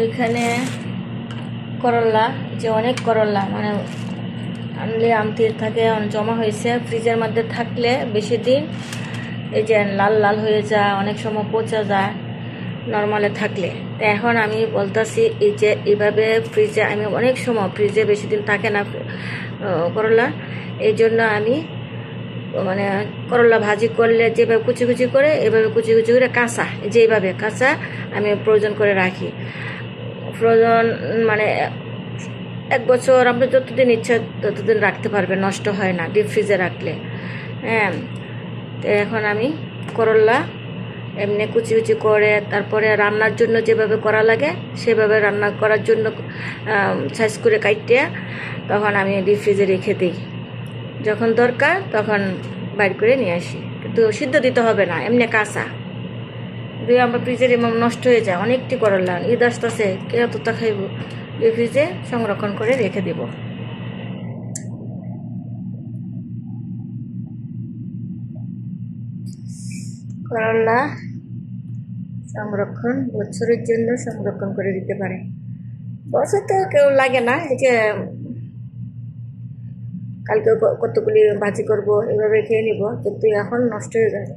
এইখানে করলা, যে অনেক করলা মানে আনলে আমতির থাকে, জমা হয়েছে ফ্রিজের মধ্যে থাকলে বেশি দিন এই যে লাল লাল হয়ে যায়, অনেক সময় পচা যায় নর্মালে থাকলে। তো এখন আমি বলতেছি এই যে এইভাবে ফ্রিজে, আমি অনেক সময় ফ্রিজে বেশি দিন থাকে না করলা, এই জন্য আমি মানে করলা ভাজি করলে যেভাবে কুচি কুচি করে এভাবে কুচি কুচি করে কাঁচা, যেভাবে কাঁচা আমি প্রয়োজন করে রাখি। ফ্রোজন মানে 1 বছর আপনি যতদিন ইচ্ছা ততদিন রাখতে পারবেন, নষ্ট হয় না ডিপ ফ্রিজে রাখলে। হ্যাঁ, তো এখন আমি করলা এমনি কুচি কুচি করে তারপরে রান্নার জন্য যেভাবে করা লাগে সেভাবে রান্না করার জন্য সাইজ করে কাটতে তখন আমি ডিপ ফ্রিজে রেখে দিই। যখন দরকার তখন বাইর করে নিয়ে আসি, কিন্তু সিদ্ধ দিতে হবে না, এমনি কাঁচা দিয়ে আমার ফ্রিজের এমন নষ্ট হয়ে যায়। অনেকটি করলা, ঈদ আসতেছে, কে অতটা খাইব, ডিপ ফ্রিজে সংরক্ষণ করে রেখে দেব। করলা সংরক্ষণ বছরের জন্য সংরক্ষণ করে দিতে পারে। বছর তো কেউ লাগে না, এই যে কালকে কতগুলি ভাজি করব এভাবে খেয়ে নিব, কিন্তু এখন নষ্ট হয়ে যাবে।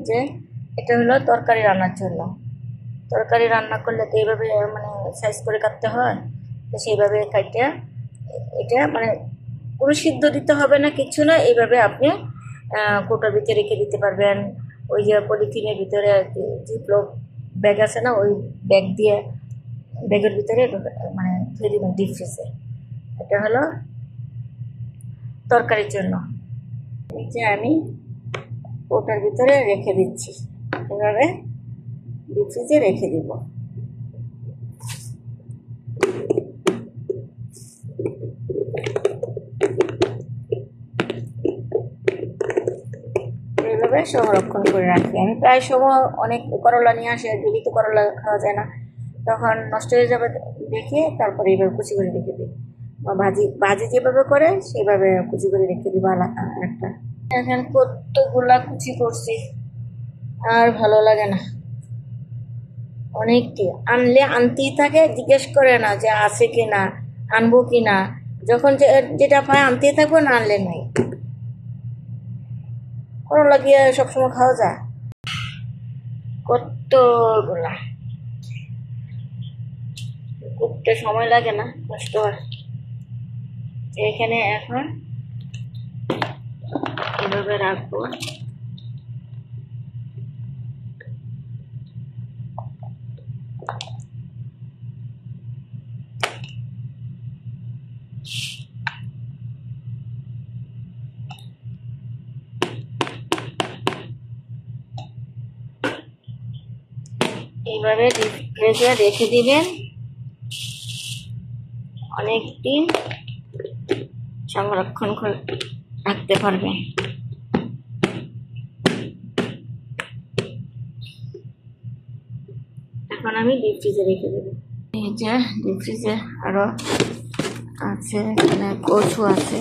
যে এটা হলো তরকারি রান্নার জন্য। তরকারি রান্না করলে তো এইভাবে মানে সাইজ করে কাটতে হয়, তো সেইভাবে কাটতে এটা মানে কোনো সিদ্ধ দিতে হবে না, কিছু না, এইভাবে আপনি কৌটার ভিতরে রেখে দিতে পারবেন। ওই যে পলিথিনের ভিতরে জিপলক ব্যাগ আছে না, ওই ব্যাগ দিয়ে ব্যাগের ভিতরে মানে ধুয়ে দিবেন ডিপ ফ্রিজে। এটা হলো তরকারির জন্য। এই যে আমি কৌটার ভিতরে রেখে দিচ্ছি, এভাবে ডিপ ফ্রিজে রেখে দিব। এইভাবে সংরক্ষণ করে রাখি আমি। প্রায় সময় অনেক করলা নিয়ে আসে, ডেলি তো করলা খাওয়া যায় না, তখন নষ্ট হয়ে যাবে দেখে তারপরে এইভাবে কুচি করে রেখে দিই। ভাজি ভাজি যেভাবে করে সেইভাবে কুচি করে রেখে দিব একটা। এখন কতগুলা কুচি করছি, আর ভালো লাগে না। অনেকটি আনলে আনতেই থাকে, জিজ্ঞেস করে না যে আছে কি না, আনবো কি না, যখন যেটা পায় আনতেই থাকবো, না আনলে নাই। করলা গিয়ে সবসময় খাওয়া যায়? কতগুলা করতে সময় লাগে না, কষ্ট হয়। এখানে এখন এভাবে রাখবো। এইভাবে ডিপ ফ্রিজে রেখে দিবেন, অনেক দিন সংরক্ষণ করে রাখতে পারবেন। এখন আমি ডিপ ফ্রিজে রেখে দেবো। এই যে ডিপ ফ্রিজে আরো আছে, এখানে কচু আছে।